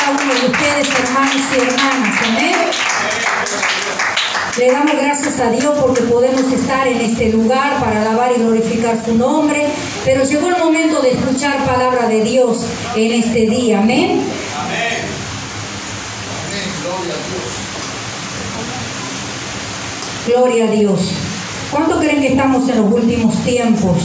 cada uno de ustedes, hermanos y hermanas. Amén. Le damos gracias a Dios porque podemos estar en este lugar para alabar y glorificar su nombre. Pero llegó el momento de escuchar palabra de Dios en este día. Amén. Gloria a Dios. ¿Cuánto creen que estamos en los últimos tiempos?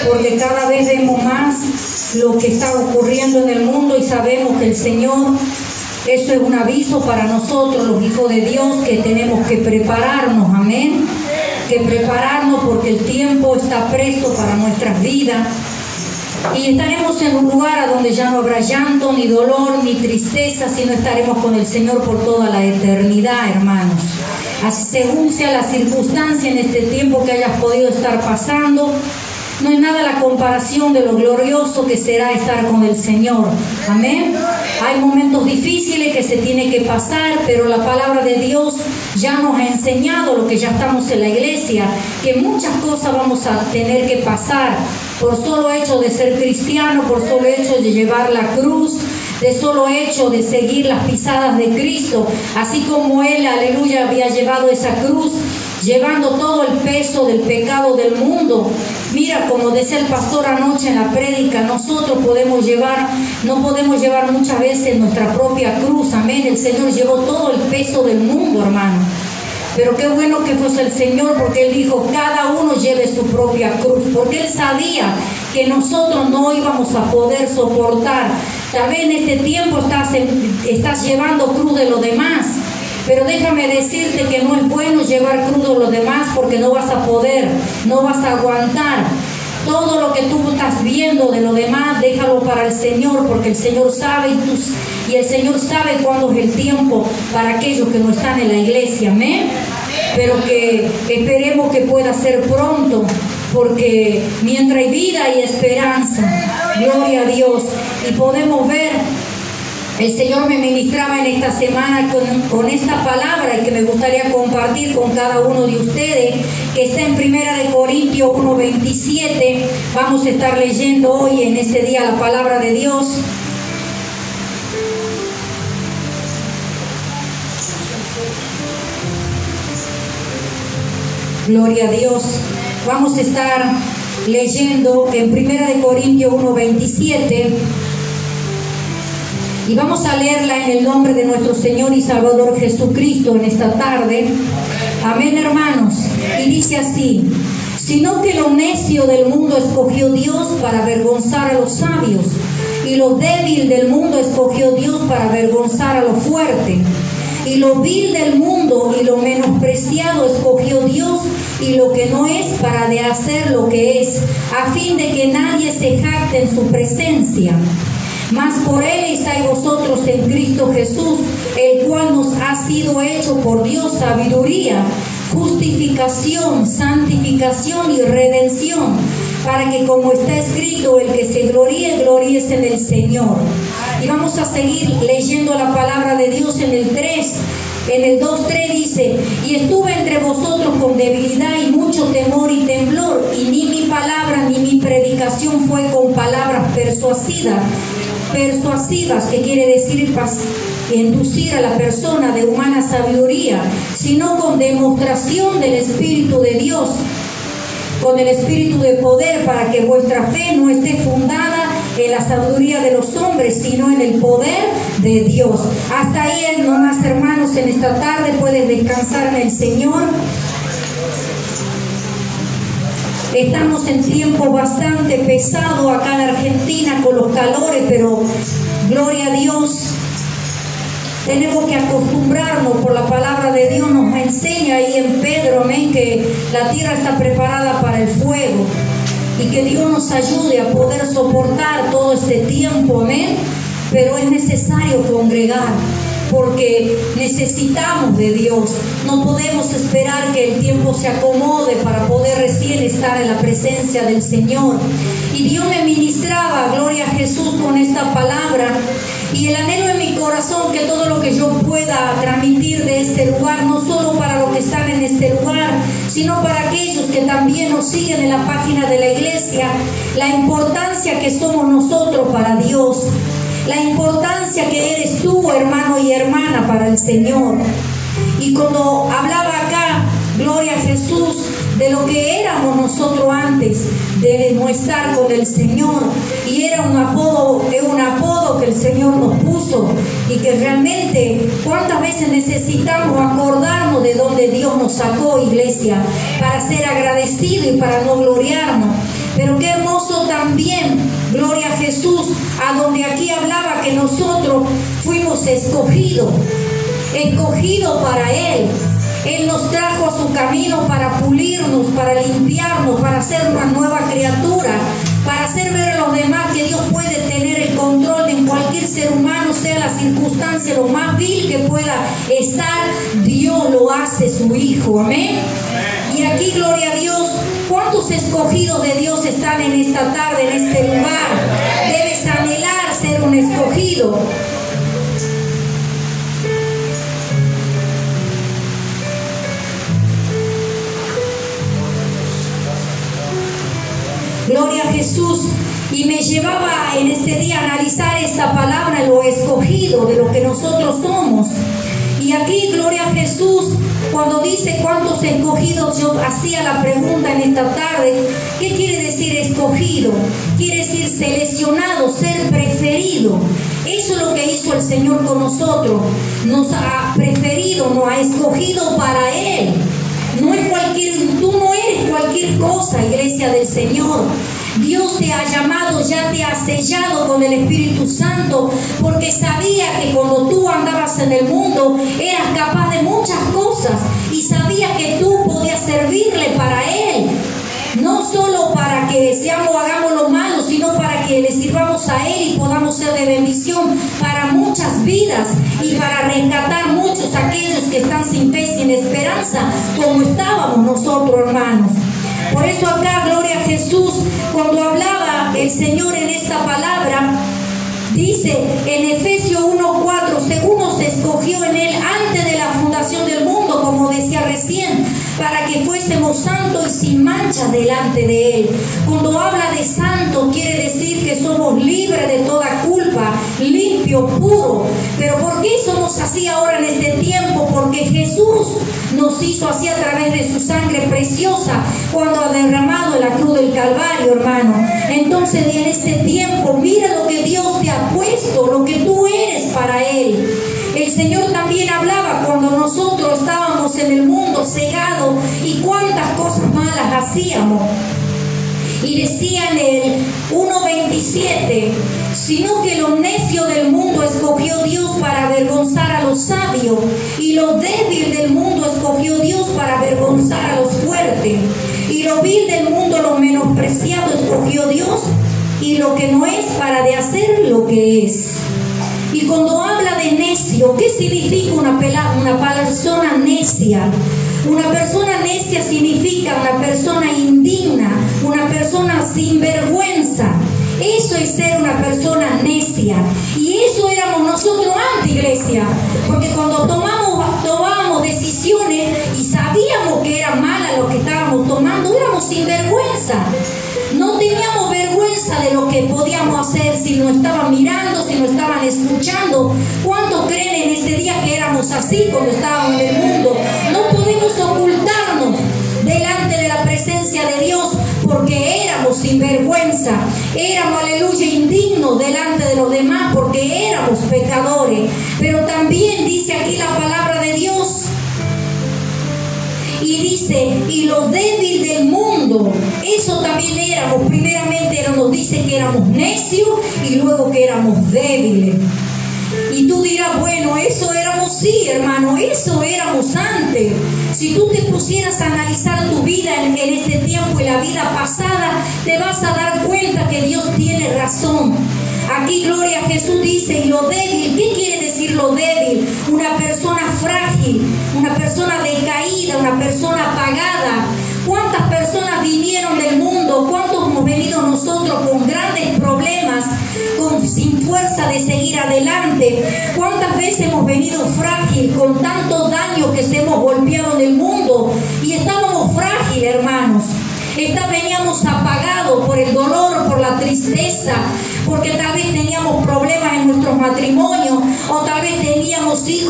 Porque cada vez vemos más lo que está ocurriendo en el mundo y sabemos que el Señor, eso es un aviso para nosotros, los hijos de Dios, que tenemos que prepararnos, amén. Que prepararnos porque el tiempo está presto para nuestras vidas. Y estaremos en un lugar a donde ya no habrá llanto, ni dolor, ni tristeza, sino estaremos con el Señor por toda la eternidad, hermanos. Así según sea la circunstancia en este tiempo que hayas podido estar pasando, no es nada la comparación de lo glorioso que será estar con el Señor. Amén. Hay momentos difíciles que se tiene que pasar, pero la palabra de Dios ya nos ha enseñado, lo que ya estamos en la iglesia, que muchas cosas vamos a tener que pasar por solo hecho de ser cristiano, por solo hecho de llevar la cruz, de solo hecho de seguir las pisadas de Cristo, así como Él, aleluya, había llevado esa cruz, llevando todo el peso del pecado del mundo. Mira, como decía el pastor anoche en la prédica, nosotros no podemos llevar muchas veces nuestra propia cruz, amén. El Señor llevó todo el peso del mundo, hermano. Pero qué bueno que fuese el Señor, porque Él dijo, cada uno lleve su propia cruz, porque Él sabía que nosotros no íbamos a poder soportar. Tal vez en este tiempo estás llevando cruz de los demás, pero déjame decirte que no es bueno llevar cruz de los demás, porque no vas a poder, no vas a aguantar. Todo lo que tú estás viendo de lo demás, déjalo para el Señor, porque el Señor sabe y el Señor sabe cuándo es el tiempo para aquellos que no están en la iglesia, amén. Pero que esperemos que pueda ser pronto, porque mientras hay vida hay esperanza, gloria a Dios. Y podemos ver, el Señor me ministraba en esta semana con esta palabra y que me gustaría compartir con cada uno de ustedes, que está en 1 Corintios 1:27. Vamos a estar leyendo hoy en este día la palabra de Dios. Gloria a Dios. Vamos a estar leyendo en 1 Corintios 1:27. Y vamos a leerla en el nombre de nuestro Señor y Salvador Jesucristo en esta tarde. Amén, hermanos. Y dice así: sino que lo necio del mundo escogió Dios para avergonzar a los sabios, y lo débil del mundo escogió Dios para avergonzar a lo fuerte. Y lo vil del mundo y lo menospreciado escogió Dios, y lo que no es, para de hacer lo que es, a fin de que nadie se jacte en su presencia. Mas por Él estáis vosotros en Cristo Jesús, el cual nos ha sido hecho por Dios sabiduría, justificación, santificación y redención, para que, como está escrito, el que se gloríe, gloríese en el Señor. Y vamos a seguir leyendo la palabra de Dios en el 3. En el 2:3 dice: y estuve entre vosotros con debilidad y mucho temor y temblor, y ni mi palabra ni mi predicación fue con palabras persuasivas, que quiere decir inducir a la persona de humana sabiduría, sino con demostración del Espíritu de Dios, con el Espíritu de poder, para que vuestra fe no esté fundada en la sabiduría de los hombres, sino en el poder de Dios. Hasta ahí nomás, hermanos, en esta tarde puedes descansar en el Señor. Estamos en tiempo bastante pesado acá en Argentina con los calores, pero gloria a Dios, tenemos que acostumbrarnos, por la palabra de Dios nos enseña ahí en Pedro, amén, que la tierra está preparada para el fuego, y que Dios nos ayude a poder soportar todo este tiempo, amén. Pero es necesario congregar, porque necesitamos de Dios. No podemos esperar que el tiempo se acomode para poder recién estar en la presencia del Señor. Y Dios me ministraba, gloria a Jesús, con esta palabra. Y el anhelo en mi corazón, que todo lo que yo pueda transmitir de este lugar, no solo para los que están en este lugar, sino para aquellos que también nos siguen en la página de la iglesia, la importancia que somos nosotros para Dios, la importancia circunstancia que eres tú, hermano y hermana, para el Señor. Y cuando hablaba acá, gloria a Jesús, de lo que éramos nosotros antes de no estar con el Señor, y era un apodo que el Señor nos puso, y que realmente cuántas veces necesitamos acordarnos de donde Dios nos sacó, iglesia, para ser agradecidos y para no gloriarnos. Pero qué hermoso también, gloria a Jesús, a donde aquí hablaba que nosotros fuimos escogidos para Él. Él nos trajo a su camino para pulirnos, para limpiarnos, para ser una nueva criatura, para hacer ver a los demás que Dios puede tener el control en cualquier ser humano, sea la circunstancia lo más vil que pueda estar, Dios lo hace su Hijo. Amén. Y aquí, gloria a Dios, ¿cuántos escogidos de Dios están en esta tarde, en este lugar? Debes anhelar ser un escogido. Gloria a Jesús. Y me llevaba en este día a analizar esta palabra, lo escogido, de lo que nosotros somos. Y aquí, gloria a Jesús, cuando dice cuántos escogidos, yo hacía la pregunta en esta tarde, ¿qué quiere decir escogido? Quiere decir seleccionado, ser preferido. Eso es lo que hizo el Señor con nosotros. Nos ha preferido, nos ha escogido para Él. Tú no eres cualquier cosa, iglesia del Señor. Dios te ha llamado, ya te ha sellado con el Espíritu Santo, porque sabía que cuando tú andabas en el mundo eras capaz de muchas cosas, y sabía que tú podías servirle para Él. No solo para que hagamos lo malo, sino para que le sirvamos a Él y podamos ser de bendición para muchas vidas y para rescatar muchos aquellos que están sin fe, sin esperanza, como estábamos nosotros, hermanos. Por eso acá, gloria a Jesús, cuando hablaba el Señor en esta palabra, dice en Efesios 1:4, según nos escogió en Él antes de la fundación del mundo, como decía recién, para que fuésemos santos y sin mancha delante de Él. Cuando habla de santo, quiere decir que somos libres de toda culpa, limpio, puro. Pero ¿por qué somos así ahora en este tiempo? Porque Jesús nos hizo así a través de su sangre preciosa, cuando ha derramado en la cruz del Calvario, hermano. Entonces, en este tiempo, mira lo que Dios te ha puesto, lo que tú eres para Él. El Señor también hablaba cuando nosotros estábamos en el mundo cegados y cuántas cosas malas hacíamos. Y decía en el 1:27, sino que lo necio del mundo escogió Dios para avergonzar a los sabios, y lo débil del mundo escogió Dios para avergonzar a los fuertes, y lo vil del mundo, lo menospreciado, escogió Dios, y lo que no es, para de hacer lo que es. Y cuando habla de necio, ¿qué significa una persona necia? Una persona necia significa una persona indigna, una persona sin vergüenza. Eso es ser una persona necia. Y eso éramos nosotros antes, iglesia. Porque cuando tomábamos decisiones y sabíamos que era mala lo que estábamos tomando, éramos sin vergüenza. No teníamos vergüenza de lo que podíamos hacer si nos estaban mirando, si nos estaban escuchando. ¿Cuántos creen en este día que éramos así cuando estábamos en el mundo? No pudimos ocultarnos delante de la presencia de Dios porque éramos sin vergüenza. Éramos, aleluya, indignos delante de los demás porque éramos pecadores. Pero también dice aquí la palabra de Dios. Y dice, y lo débil del mundo, eso también éramos. Primeramente nos dice que éramos necios y luego que éramos débiles. Y tú dirás, bueno, eso éramos, sí, hermano, eso éramos antes. Si tú te pusieras a analizar tu vida en este tiempo y la vida pasada, te vas a dar cuenta que Dios tiene razón. Aquí, gloria a Jesús, dice, y lo débil. ¿Qué quiere decir lo débil? Una persona frágil, una persona decaída, una persona apagada. ¿Cuántas personas vinieron del mundo? ¿Cuántos hemos venido nosotros con grandes problemas, sin fuerza de seguir adelante? ¿Cuántas veces hemos venido frágil, con tanto daño que se hemos golpeado en el mundo? Y estábamos frágiles, hermanos. Veníamos apagados por el dolor, por la tristeza, porque tal vez teníamos problemas en nuestros matrimonios,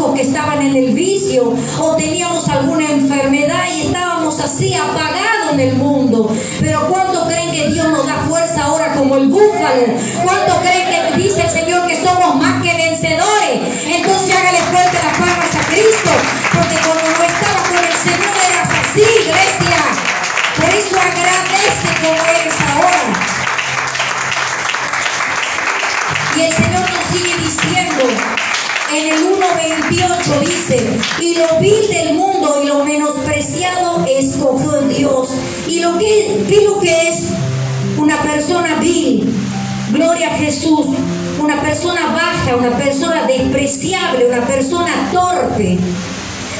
hijos que estaban en el vicio o teníamos alguna enfermedad y estábamos así apagados en el mundo. Pero ¿cuánto creen que Dios nos da fuerza ahora como el búfalo? ¿Cuánto creen que dice el Señor que somos más que vencedores? Entonces hágale fuerte las palmas a Cristo, porque cuando no estabas con el Señor eras así, iglesia. Por eso agradece como eres ahora. Y el Señor nos sigue diciendo en el 1:28, dice: y lo vil del mundo y lo menospreciado escogió Dios. ¿Y qué es lo que es una persona vil? Gloria a Jesús. Una persona baja, una persona despreciable, una persona torpe.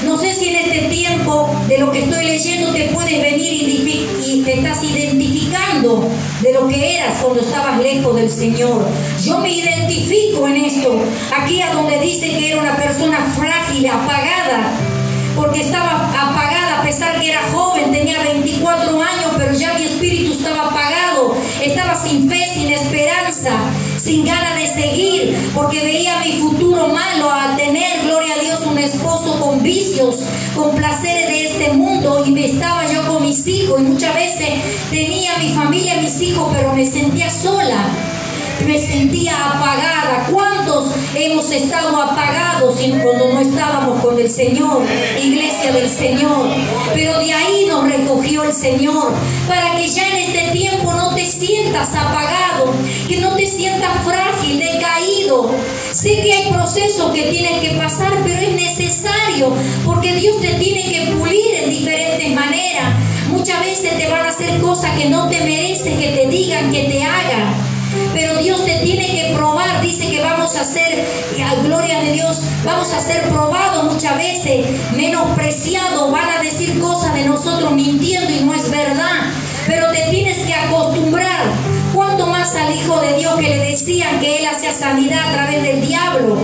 No sé si en este tiempo de lo que estoy leyendo te puedes venir y te estás identificando de lo que eras cuando estabas lejos del Señor. Yo me identifico en esto. Aquí a donde dice que era una persona frágil, apagada, porque estaba apagada a pesar que era joven, tenía 24 años, pero ya mi espíritu estaba apagado, estaba sin fe, sin esperanza, sin ganas de seguir, porque veía mi futuro malo al tener, gloria a Dios, un esposo con vicios, con placeres de este mundo, y me estaba yo con mis hijos, y muchas veces tenía mi familia, mis hijos, pero me sentía sola. Me sentía apagada. ¿Cuántos hemos estado apagados cuando no estábamos con el Señor, iglesia del Señor? Pero de ahí nos recogió el Señor, para que ya en este tiempo no te sientas apagado, que no te sientas frágil, decaído. Sé que hay procesos que tienes que pasar, pero es necesario, porque Dios te tiene que pulir en diferentes maneras. Muchas veces te van a hacer cosas que no te mereces que te digan, que te hagan. Pero Dios te tiene que probar. Dice que vamos a ser, gloria de Dios, vamos a ser probados muchas veces, menospreciados, van a decir cosas de nosotros mintiendo y no es verdad. Pero te tienes que acostumbrar. ¿Cuánto más al Hijo de Dios que le decían que Él hacía sanidad a través del diablo?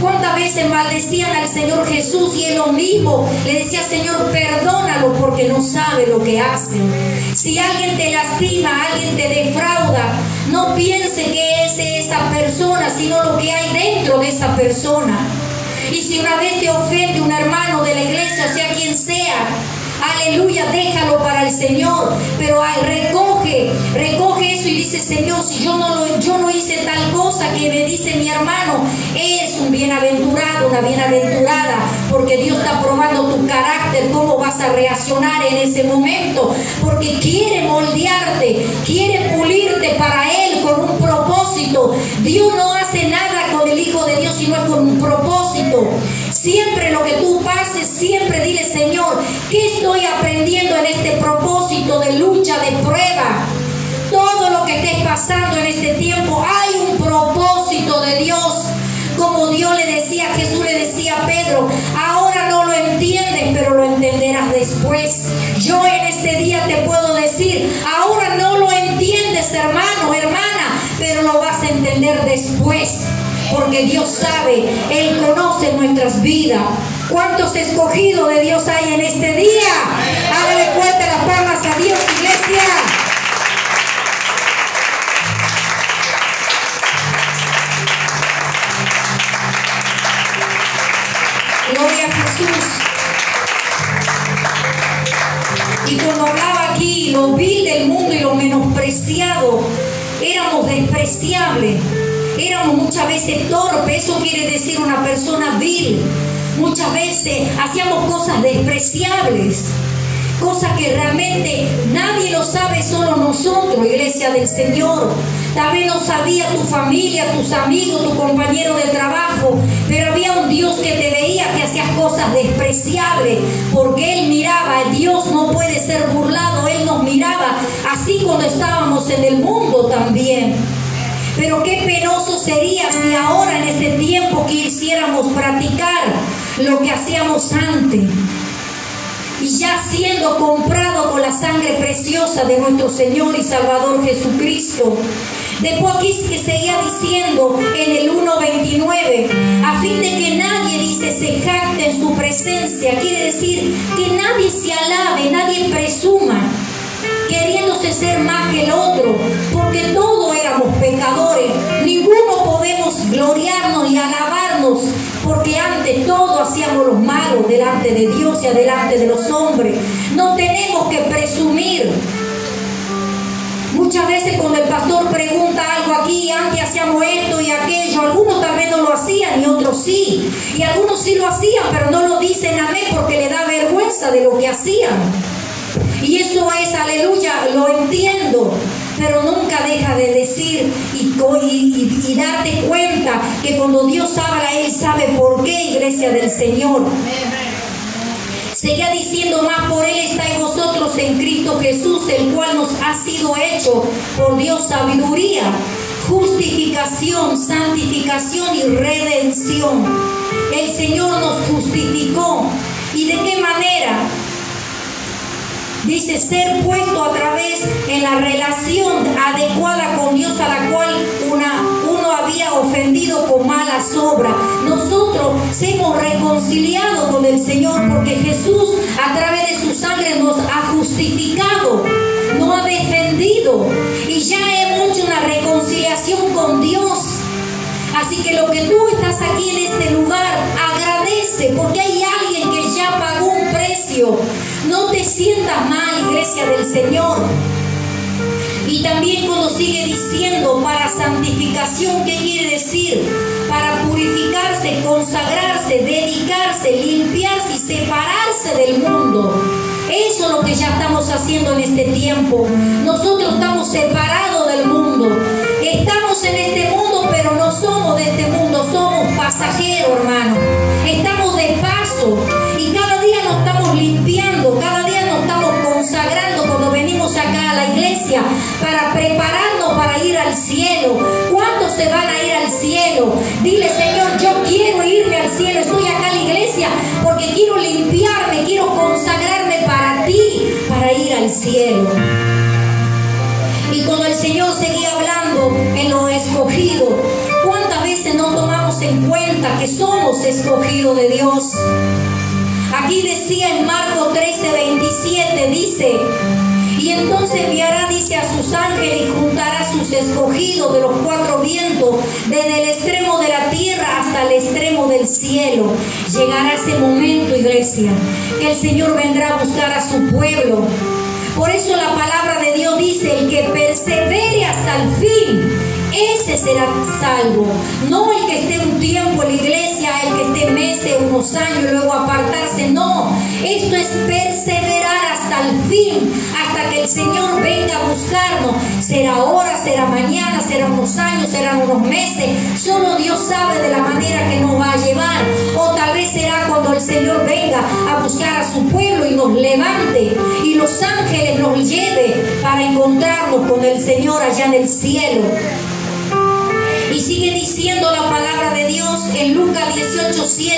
¿Cuántas veces maldecían al Señor Jesús y Él lo mismo le decía: Señor, perdónalo porque no sabe lo que hace? Si alguien te lastima, alguien te defrauda, no piense que es esa persona, sino lo que hay dentro de esa persona. Y si una vez te ofende un hermano de la iglesia, sea quien sea, aleluya, déjalo para el Señor, pero recoge eso y dice: Señor, si yo no hice tal cosa que me dice mi hermano, eres un bienaventurado, una bienaventurada, porque Dios está probando tu carácter, cómo vas a reaccionar en ese momento, porque quiere moldearte, quiere pulirte para Él con un propósito. Dios no hace nada con el Hijo de Dios sino con un propósito. Siempre lo que tú pases, siempre dile: Señor, ¿qué estoy aprendiendo en este propósito de lucha, de prueba? Todo lo que estés pasando en este tiempo, hay un propósito de Dios. Como Dios le decía, Jesús le decía a Pedro: ahora no lo entiendes, pero lo entenderás después. Yo en este día te puedo decir: ahora no lo entiendes, hermano, hermana, pero lo vas a entender después. Porque Dios sabe, Él conoce nuestras vidas. ¿Cuántos escogidos de Dios hay en este día? Hágale fuerte las palmas a Dios, iglesia. Gloria a Jesús. Y cuando hablaba aquí, lo vil del mundo y lo menospreciado, éramos despreciables. Éramos muchas veces torpes, eso quiere decir una persona vil. Muchas veces hacíamos cosas despreciables, cosas que realmente nadie lo sabe, solo nosotros, iglesia del Señor. Tal vez no sabía tu familia, tus amigos, tu compañero de trabajo, pero había un Dios que te veía que hacías cosas despreciables, porque Él miraba. Dios no puede ser burlado, Él nos miraba así cuando estábamos en el mundo también. Pero qué penoso sería si ahora en este tiempo quisiéramos practicar lo que hacíamos antes, y ya siendo comprado con la sangre preciosa de nuestro Señor y Salvador Jesucristo. Después aquí que seguía diciendo en el 1:29, a fin de que nadie, dice, se jacte en su presencia. Quiere decir que nadie se alabe, nadie presuma, queriéndose ser más que el otro, porque todos éramos pecadores. Ninguno podemos gloriarnos y alabarnos porque antes todo hacíamos los malos delante de Dios y delante de los hombres. No tenemos que presumir. Muchas veces cuando el pastor pregunta algo aquí, antes hacíamos esto y aquello, algunos tal vez no lo hacían y otros sí. Y algunos sí lo hacían, pero no lo dicen amén porque le da vergüenza de lo que hacían. Y eso es, aleluya, lo entiendo. Pero nunca deja de decir y darte cuenta que cuando Dios habla, Él sabe por qué, iglesia del Señor. Seguía diciendo más, por Él estáis vosotros en Cristo Jesús, el cual nos ha sido hecho por Dios sabiduría, justificación, santificación y redención. El Señor nos justificó. ¿Y de qué manera? Dice, ser puesto a través en la relación adecuada con Dios a la cual uno había ofendido con malas obras. Nosotros hemos reconciliado con el Señor porque Jesús a través de su sangre nos ha justificado, nos ha defendido y ya hemos hecho una reconciliación con Dios. Así que lo que tú estás aquí en este lugar, agradece porque hay alguien que ya pagó un precio. No te sientas mal, iglesia del Señor. Y también cuando sigue diciendo para santificación, ¿qué quiere decir? Para purificarse, consagrarse, dedicarse, limpiarse y separarse del mundo. Eso es lo que ya estamos haciendo en este tiempo. Nosotros estamos separados del mundo. Estamos en este mundo, pero no somos de este mundo, somos pasajeros, hermano. Estamos de paso y cada día nos estamos limpiando, cada día nos estamos consagrando cuando venimos acá a la iglesia para prepararnos para ir al cielo. ¿Cuántos se van a ir al cielo? Dile, Señor, yo quiero irme al cielo, estoy acá en la iglesia porque quiero limpiarme, quiero consagrarme para ti, para ir al cielo. Y cuando el Señor seguía hablando en lo escogido, ¿cuántas veces no tomamos en cuenta que somos escogidos de Dios? Aquí decía en Marcos 13:27, dice, y entonces enviará, dice, a sus ángeles y juntará a sus escogidos de los cuatro vientos, desde el extremo de la tierra hasta el extremo del cielo. Llegará ese momento, iglesia, que el Señor vendrá a buscar a su pueblo. Por eso la palabra de Dios dice, el que persevere hasta el fin, ese será salvo. No el que esté un tiempo en la iglesia, el que esté meses, unos años y luego apartarse. No, esto es perseverar hasta el fin, hasta que el Señor venga a buscarnos. Será ahora, será mañana, será unos años, serán unos meses. Solo Dios sabe de la manera que nos va a llevar. O tal vez será cuando el Señor venga a buscar a su pueblo y nos levante y los ángeles nos lleve para encontrarnos con el Señor allá en el cielo. Y sigue diciendo la palabra de Dios en Lucas 18:7.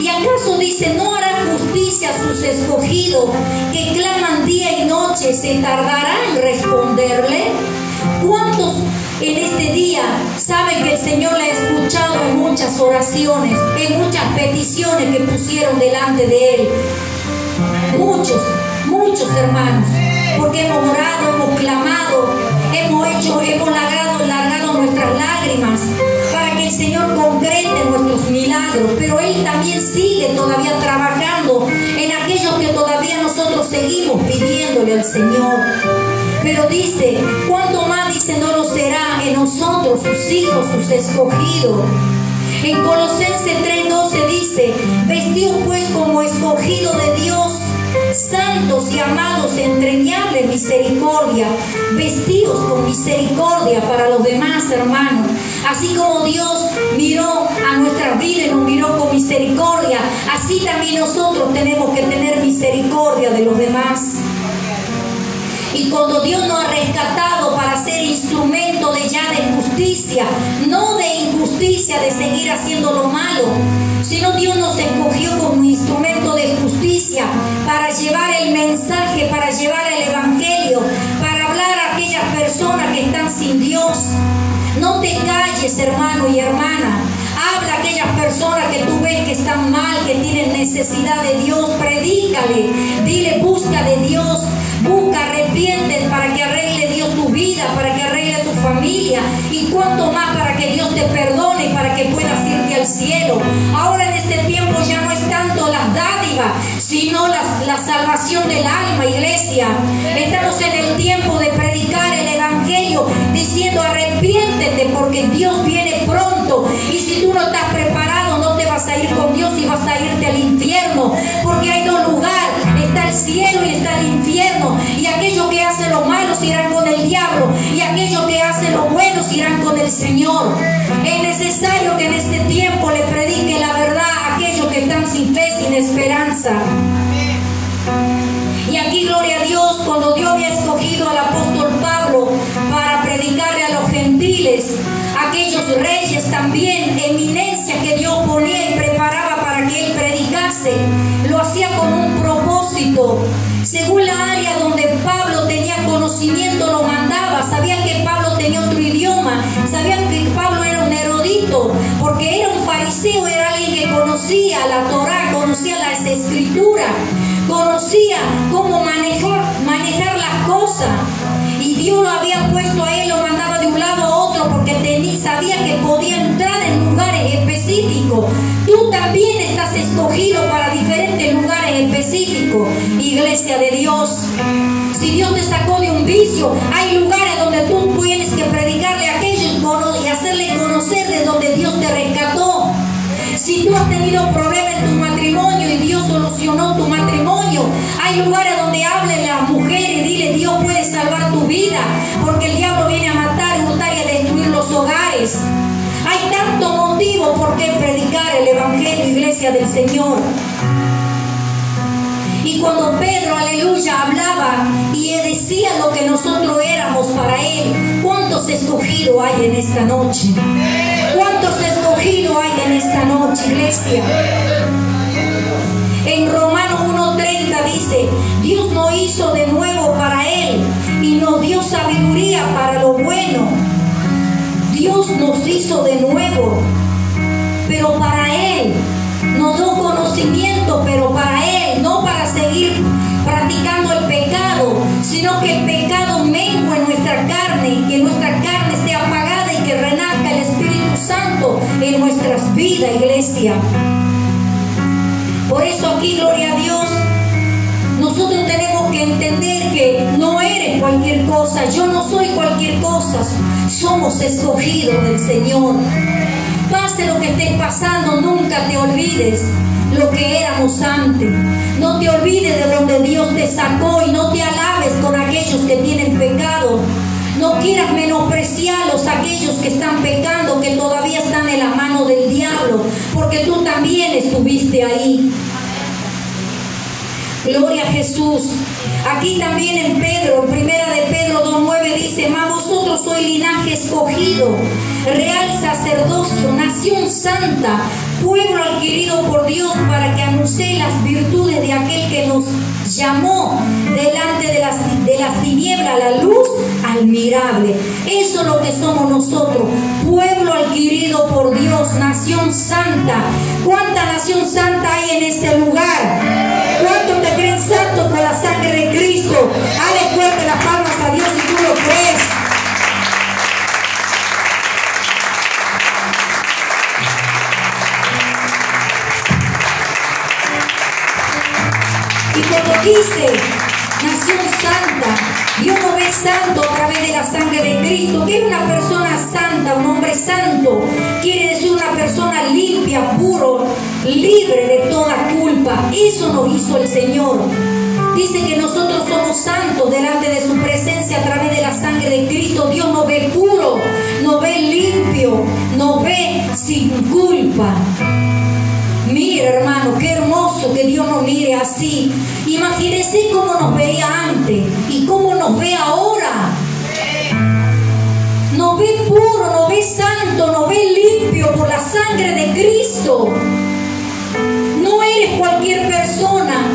¿Y acaso dice, no hará justicia a sus escogidos que claman día y noche? ¿Se tardará en responderle? ¿Cuántos en este día saben que el Señor le ha escuchado en muchas oraciones, en muchas peticiones que pusieron delante de Él? Muchos hermanos, porque hemos orado, hemos clamado, hemos largado nuestras lágrimas para que el Señor concrete nuestros milagros, pero Él también sigue todavía trabajando en aquellos que todavía nosotros seguimos pidiéndole al Señor. Pero dice, ¿cuánto más? Dice, no lo será en nosotros, sus hijos, sus escogidos. En Colosenses 3:12 dice, vestidos pues como escogidos de Dios, santos y amados, entrañable misericordia, vestidos con misericordia para los demás, hermanos. Así como Dios miró a nuestra vida y nos miró con misericordia, así también nosotros tenemos que tener misericordia de los demás. Y cuando Dios nos ha rescatado para ser instrumento de justicia, no de injusticia, de seguir haciendo lo malo, sino Dios nos escogió como instrumento de justicia para llevar el mensaje, para llevar el evangelio, para hablar a aquellas personas que están sin Dios. No te calles, hermano y hermana. Habla a aquellas personas que tú ves que están mal, que tienen necesidad de Dios. Predícale, dile, busca de Dios, busca, arrepiente para que arregle Dios tu vida, para que arregle tu familia, y cuanto más para que Dios te perdone y para que puedas irte al cielo. Ahora porque Dios viene pronto. Y si tú no estás preparado, no te vas a ir con Dios y vas a irte al infierno, porque hay dos lugares, está el cielo y está el infierno. Y aquellos que hacen lo malo irán con el diablo, y aquellos que hacen lo bueno irán con el Señor. Es necesario que en este tiempo le predique la verdad a aquellos que están sin fe, sin esperanza. Y aquí, gloria a Dios, cuando Dios había escogido al apóstol Pablo para predicarle a los gentiles, aquellos reyes también, eminencias que Dios ponía y preparaba para que él predicase, lo hacía con un propósito. Según la área donde Pablo tenía conocimiento, lo mandaba. Sabían que Pablo tenía otro idioma, sabían que Pablo era un erudito, porque era un fariseo, era alguien que conocía la Torá, conocía las escrituras, conocía cómo manejar las cosas. Y Dios lo había puesto a él, lo mandaba de un lado a otro, porque sabía que podía entrar en lugares específicos. Tú también estás escogido para diferentes lugares específicos, iglesia de Dios. Si Dios te sacó de un vicio, hay lugares donde tú tienes que predicarle a aquellos y hacerle conocer de donde Dios te rescató. Si tú has tenido problemas en tu matrimonio y Dios solucionó tu matrimonio, hay lugares donde hable a la mujer y dile: Dios puede salvar tu vida, porque el diablo viene a matar, hurtar y a destruir los hogares. Hay tanto motivo por qué predicar el evangelio, iglesia del Señor. Y cuando Pedro, aleluya, hablaba y decía lo que nosotros éramos para él, ¿cuántos escogidos hay en esta noche? ¿Cuántos escogidos hay en esta noche, iglesia? En Romanos 1:30 dice: Dios nos hizo de nuevo para él y nos dio sabiduría para lo bueno. Dios nos hizo de nuevo, pero para él. Nos dio conocimiento, pero para él, no para seguir practicando el pecado, sino que el pecado mengue en nuestra carne, que nuestra carne esté apagada y que renazca el Espíritu Santo en nuestras vidas, iglesia. Por eso aquí, gloria a Dios, nosotros tenemos que entender que no eres cualquier cosa, yo no soy cualquier cosa, somos escogidos del Señor. Pase lo que estés pasando, nunca te olvides lo que éramos antes. No te olvides de donde Dios te sacó y no te alabes con aquellos que tienen pecado. No quieras menospreciarlos, aquellos que están pecando, que todavía están en la mano del diablo, porque tú también estuviste ahí. Gloria a Jesús. Aquí también en Pedro, en primera de Pedro 2:9 dice: mas vosotros sois linaje escogido, real sacerdocio, nación santa, pueblo adquirido por Dios, para que anunciéis las virtudes de aquel que nos llamó delante de las tinieblas a la luz admirable. Eso es lo que somos nosotros, pueblo adquirido por Dios, nación santa. ¿Cuánta nación santa hay en este lugar? ¿Cuántos te creen santos con la sangre de Cristo? Dale fuerte las palmas a Dios si tú lo crees. Y cuando dice nación santa, Dios no ve santo a través de la sangre de Cristo. ¿Qué es una persona santa, un hombre santo? Quiere decir una persona limpia, puro, libre de toda culpa. Eso nos hizo el Señor. Dice que nosotros somos santos delante de su presencia a través de la sangre de Cristo. Dios nos ve puro, nos ve limpio, nos ve sin culpa. Mira, hermano, qué hermoso que Dios nos mire así. Imagínese cómo nos veía antes y cómo nos ve ahora. Nos ve puro, nos ve santo, nos ve limpio por la sangre de Cristo. No eres cualquier persona.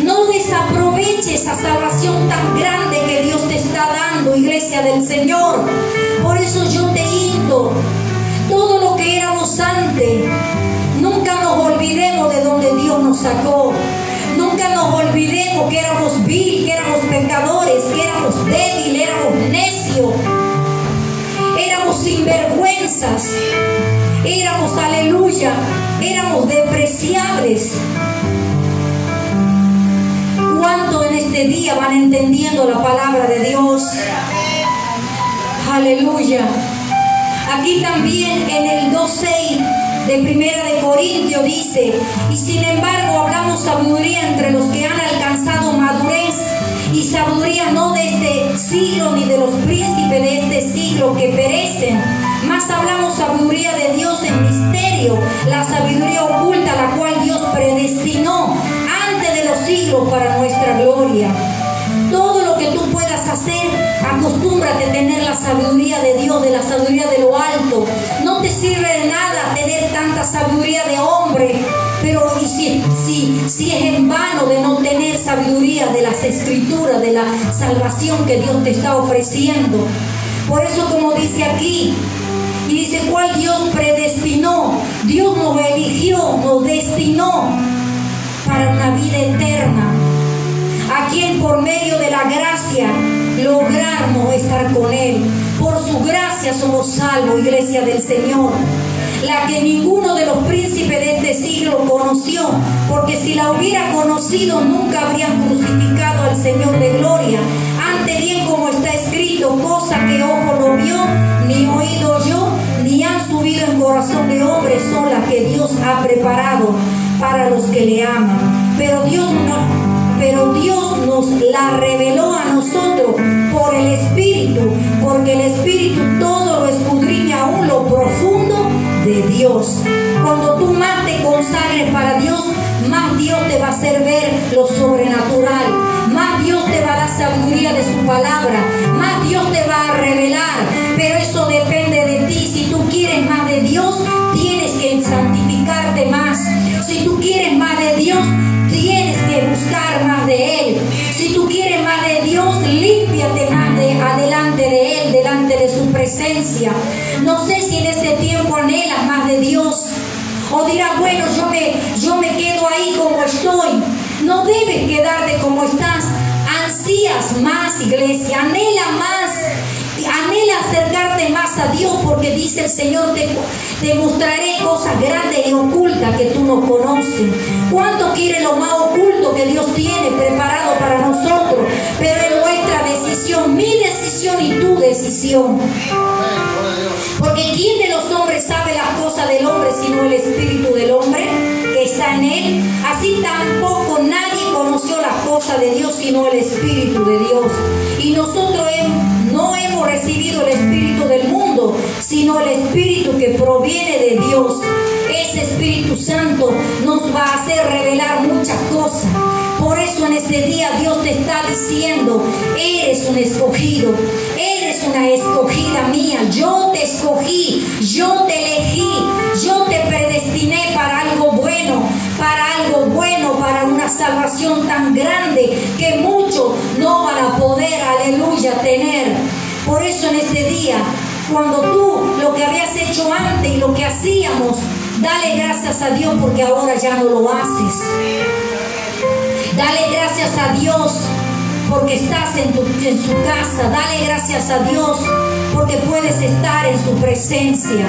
No desaproveches esa salvación tan grande que Dios te está dando, iglesia del Señor. Por eso yo te insto, todo lo que éramos antes, nunca nos olvidemos de donde Dios nos sacó. Nunca nos olvidemos que éramos vil, que éramos pecadores, que éramos débiles, éramos necios, éramos sinvergüenzas, éramos, aleluya, éramos despreciables. ¿Cuánto en este día van entendiendo la palabra de Dios? Aleluya. Aquí también en el 2:6 de Primera de Corintios dice: y sin embargo hablamos sabiduría entre los que han alcanzado madurez, y sabiduría no de este siglo ni de los príncipes de este siglo que perecen, mas hablamos sabiduría de Dios en misterio, la sabiduría oculta, la cual Dios predestinó antes de los siglos para nuestra gloria. Todo lo que tú puedas hacer, acostúmbrate a tener la sabiduría de Dios, de la sabiduría de lo alto. No te sirve de nada tener tanta sabiduría de hombre, pero si es en vano de no tener sabiduría de las escrituras, de la salvación que Dios te está ofreciendo. Por eso, como dice aquí, y dice: ¿cuál Dios predestinó? Dios nos eligió, nos destinó para una vida eterna, a quien por medio de la gracia logramos estar con Él. Por su gracia somos salvos, iglesia del Señor, la que ninguno de los príncipes de este siglo conoció, porque si la hubiera conocido nunca habrían crucificado al Señor de gloria. Antes bien, como está escrito: cosa que ojo no vio, ni oído yo, ni han subido en corazón de hombre, son las que Dios ha preparado para los que le aman. Pero Dios nos la reveló a nosotros por el Espíritu, porque el Espíritu todo lo escudriña, aún lo profundo de Dios. Cuando tú más te consagres para Dios, más Dios te va a hacer ver lo sobrenatural, más Dios te va a dar sabiduría de su palabra, más Dios te va a revelar. Pero eso depende de ti. Si tú quieres más de Dios, tienes que santificarte más. Si tú quieres más de Dios, tienes que buscar más de Él. Si tú quieres más de Dios, límpiate más delante de Él, delante de su presencia. No sé si en este tiempo anhelas más de Dios, o dirás: bueno, yo me quedo ahí como estoy. No debes quedarte como estás. Ansías más, iglesia, anhela más. Anhela acercarte más a Dios, porque dice el Señor: te mostraré cosas grandes y ocultas que tú no conoces. ¿Cuánto quiere lo más oculto que Dios tiene preparado para nosotros? Pero es nuestra decisión, mi decisión y tu decisión. Porque ¿quién de los hombres sabe las cosas del hombre sino el espíritu del hombre que está en él? Así tampoco nadie conoció las cosas de Dios sino el espíritu de Dios. Y nosotros no hemos recibido el espíritu del mundo, sino el espíritu que proviene de Dios. Ese Espíritu Santo nos va a hacer revelar muchas cosas. Por eso en este día Dios te está diciendo: eres un escogido, eres una escogida mía. Yo te escogí, yo te elegí, yo te predestiné para algo bueno, para una salvación tan grande que muchos no van a poder, aleluya, tener. Por eso en este día, cuando tú lo que habías hecho antes y lo que hacíamos, dale gracias a Dios porque ahora ya no lo haces. Dale gracias a Dios porque estás en su casa. Dale gracias a Dios porque puedes estar en su presencia.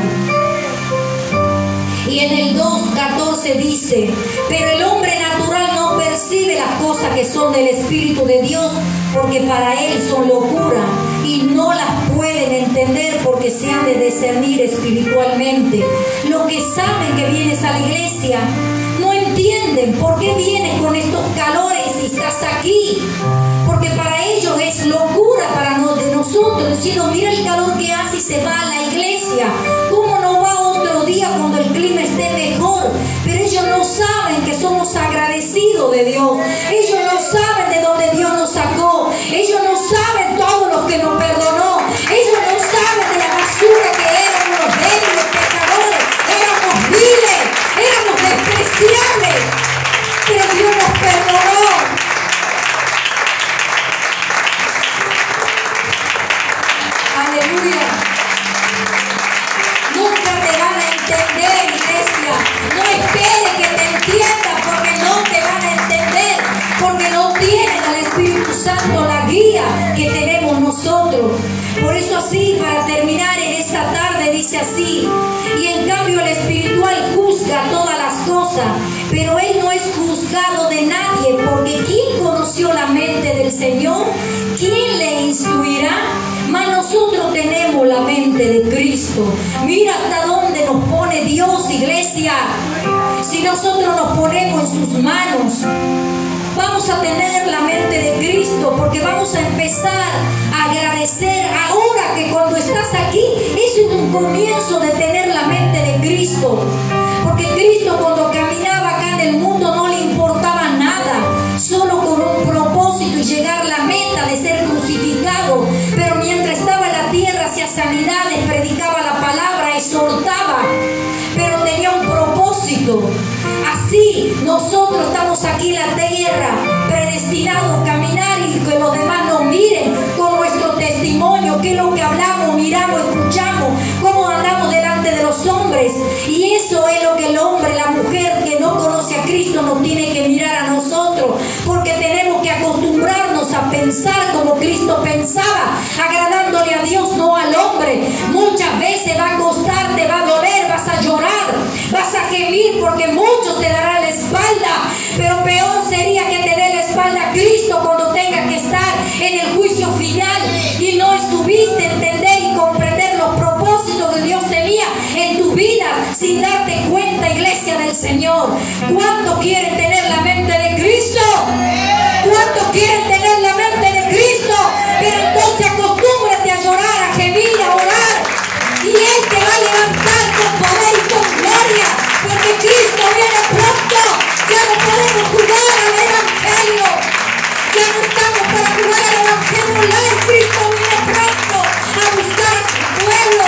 Y en el 2:14 dice: pero el hombre natural no percibe las cosas que son del Espíritu de Dios, porque para él son locura, y no las pueden entender porque se han de discernir espiritualmente. Los que saben que vienes a la iglesia no entienden por qué vienes con estos calores y estás aquí, porque para ellos es locura, para nosotros, diciendo: mira el calor que hace y se va a la iglesia. ¿Cómo no va otro día cuando el clima esté mejor? Pero ellos no saben que somos agradecidos de Dios. Ellos no saben de dónde Dios nos sacó. Ellos no saben todo lo que nos perdonó. Ellos no saben de la basura que éramos, los débiles, pecadores. Éramos viles, éramos despreciables. Pero Dios nos perdonó. Aleluya. Nunca te van a entender, iglesia. No esperes que te entiendan, porque no te van a entender, porque no tienen al Espíritu Santo, la guía que tenemos nosotros. Por eso así, para terminar en esta tarde, dice así: y en cambio el espiritual juzga todas las cosas, pero él no es juzgado de nadie, porque ¿quién conoció la mente del Señor? ¿Quién le instruirá? mas nosotros tenemos la mente de Cristo. Mira hasta dónde nos pone Dios, iglesia. Si nosotros nos ponemos en sus manos, vamos a tener la mente de Cristo, porque vamos a empezar a agradecer ahora que cuando estás aquí, eso es un comienzo de tener la mente de Cristo. Porque Cristo cuando caminaba acá en el mundo no le importaba nada, solo con un propósito y llegar a la meta de ser crucificado. Pero mientras estaba en la tierra hacía sanidades, predicaba la palabra, exhortaba, pero tenía un propósito. Así nosotros estamos aquí en la tierra, predestinados a caminar y que los demás nos miren con nuestro testimonio, qué es lo que hablamos, miramos, escuchamos, cómo andamos delante de los hombres. Y eso es lo que el hombre, la mujer que no conoce a Cristo nos tiene que mirar a nosotros, porque tenemos que acostumbrarnos a pensar como Cristo pensaba, agradándole a Dios, no al hombre. Muchas veces va a costar, te va a doler, vas a llorar, vas a gemir, porque muchos te darán la espalda, pero peor sería que te dé la espalda Cristo cuando tenga que estar en el juicio final y no estuviste a entender y comprender los propósitos que Dios tenía en tu vida sin darte cuenta, iglesia del Señor. ¿Cuántos quieren tener la mente de Cristo? ¿Cuántos quieren tener la mente de Cristo? Pero entonces acostúmbrate a llorar, a gemir, a orar, y Él te va a levantar con poder y con gloria, porque Cristo viene pronto. Ya no podemos jugar al Evangelio, ya no estamos para jugar al Evangelio online. Cristo viene pronto a buscar a su pueblo.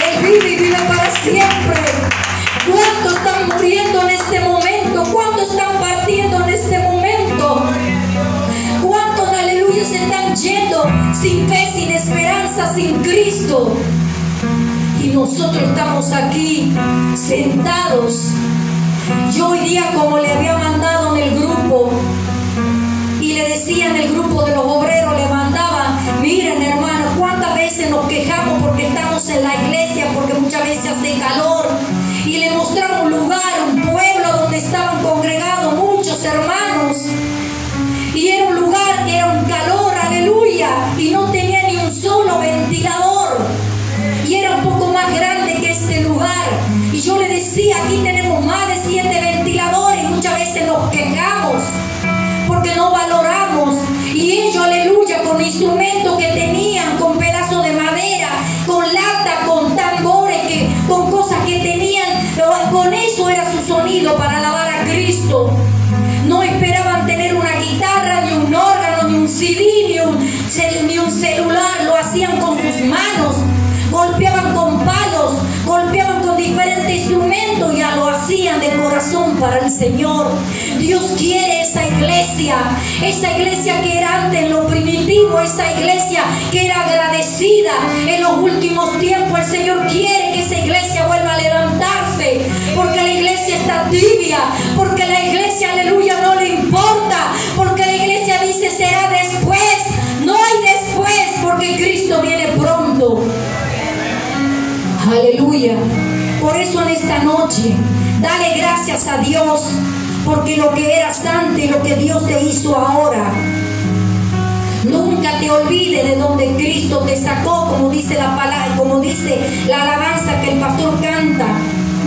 Él vive y vive para siempre. ¿Cuántos están muriendo en este momento? ¿Cuántos están partiendo en este momento? ¿Cuántos, aleluya, se están yendo sin fe, sin esperanza, sin Cristo? Y nosotros estamos aquí sentados. Yo hoy día, como le había mandado en el grupo, y le decía en el grupo de los obreros, le mandaba, miren hermanos, cuántas veces nos quejamos porque estamos en la iglesia, porque muchas veces hace calor, y le mostramos un lugar, un pueblo donde estaban congregados muchos hermanos, y era un lugar que era un calor, aleluya, y no tenía ni un solo ventilador, y era un poco más grande que este lugar. Y yo le decía, aquí tenemos más de 7 ventiladores, y muchas veces nos quejamos porque no valoramos. Y ellos, aleluya, con instrumentos que tenían, con pedazos de madera, con lata, con tambores, con cosas que tenían, con eso era su sonido para alabar a Cristo. No esperaban tener una guitarra, ni un órgano, ni un CD, ni un celular. Lo hacían con sus manos, golpeaban con palos, golpeaban con diferentes instrumentos, y ya lo hacían de corazón para el Señor. Dios quiere esa iglesia que era antes en lo primitivo, esa iglesia que era agradecida. En los últimos tiempos el Señor quiere que esa iglesia vuelva a levantarse, porque la iglesia está tibia, porque la iglesia, aleluya, no le importa, porque la iglesia dice será después. No hay después, porque Cristo viene pronto. Aleluya. Por eso en esta noche, dale gracias a Dios, porque lo que eras antes y lo que Dios te hizo ahora. Nunca te olvides de donde Cristo te sacó, como dice la palabra, como dice la alabanza que el pastor canta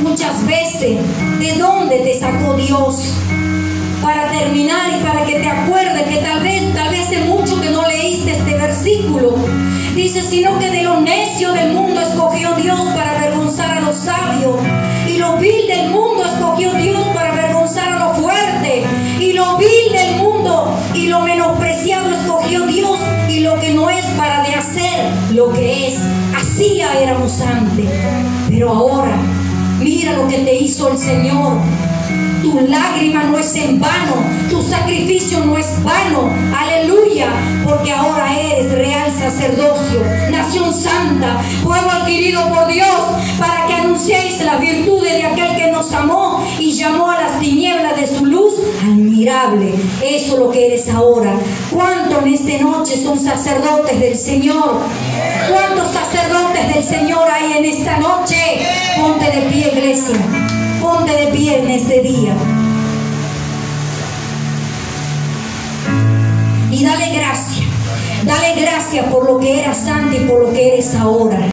muchas veces, de dónde te sacó Dios. Para terminar y para que te acuerdes que tal vez hace mucho que no leíste este versículo. Dice, sino que de lo necio del mundo escogió Dios para avergonzar a los sabios, y lo vil del mundo escogió Dios para avergonzar a lo fuerte, y lo vil del mundo y lo menospreciado escogió Dios, y lo que no es para de hacer lo que es. Así ya éramos antes, pero ahora mira lo que te hizo el Señor. Tu lágrima no es en vano, tu sacrificio no es vano, aleluya, porque ahora eres real sacerdocio, nación santa, pueblo adquirido por Dios, para que anunciéis las virtudes de aquel que nos amó y llamó a las tinieblas de su luz admirable. Eso es lo que eres ahora. ¿Cuántos en esta noche son sacerdotes del Señor? ¿Cuántos sacerdotes del Señor hay en esta noche? Ponte de pie, iglesia. Ponte de pie en este día. Dale gracias por lo que eras antes y por lo que eres ahora.